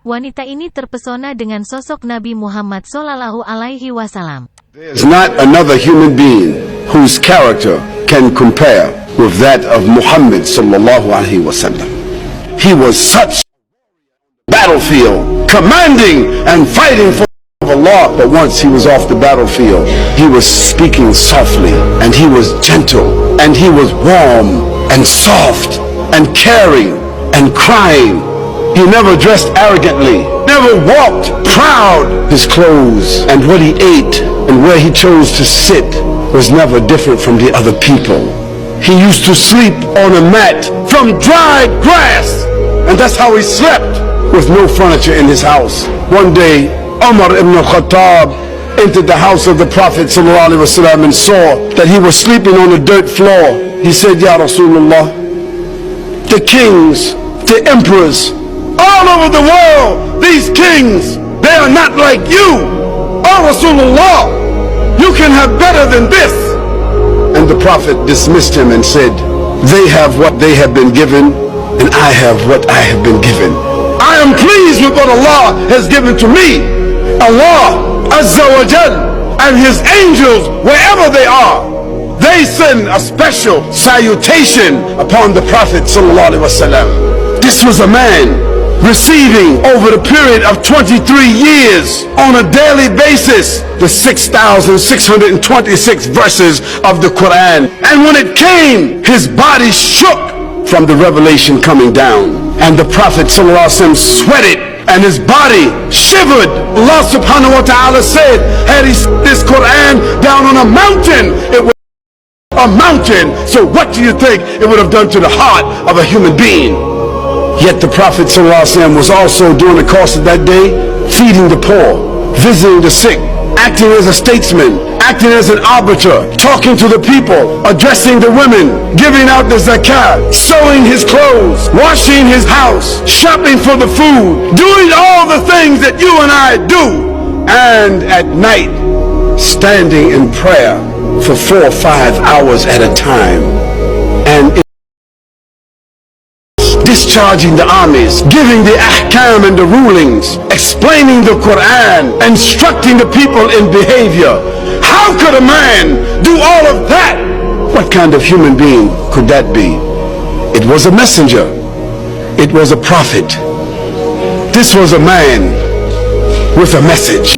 Wanita ini terpesona dengan sosok Nabi Muhammad SAW. There's not another human being whose character can compare with that of Muhammad sallallahu alaihi wasallam. He was such a battlefield, commanding and fighting for Allah, but once he was off the battlefield, he was speaking softly, and he was gentle, and he was warm and soft and caring and crying. He never dressed arrogantly, never walked proud. His clothes and what he ate and where he chose to sit was never different from the other people. He used to sleep on a mat from dried grass, and that's how he slept, with no furniture in his house. One day, Umar ibn al-Khattab entered the house of the Prophet ﷺ and saw that he was sleeping on a dirt floor. He said, Ya Rasulullah, the kings, the emperors, all over the world, these kings, they are not like you. Oh Rasulullah, you can have better than this. And the Prophet dismissed him and said, they have what they have been given, and I have what I have been given. I am pleased with what Allah has given to me. Allah Azza wa Jal and His angels, wherever they are, they send a special salutation upon the Prophet sallallahu alaihi wasallam. This was a man receiving over the period of 23 years on a daily basis the 6,626 verses of the Quran. And when it came, his body shook from the revelation coming down, and the Prophet ﷺ sweated and his body shivered. Allah subhanahu wa ta'ala said, had he this Quran down on a mountain, it would a mountain. So what do you think it would have done to the heart of a human being? Yet the Prophet ﷺ was also, during the course of that day, feeding the poor, visiting the sick, acting as a statesman, acting as an arbiter, talking to the people, addressing the women, giving out the zakat, sewing his clothes, washing his house, shopping for the food, doing all the things that you and I do. And at night, standing in prayer for 4 or 5 hours at a time, and discharging the armies, giving the ahkam and the rulings, explaining the Quran, instructing the people in behavior. How could a man do all of that? What kind of human being could that be? It was a messenger. It was a prophet. This was a man with a message.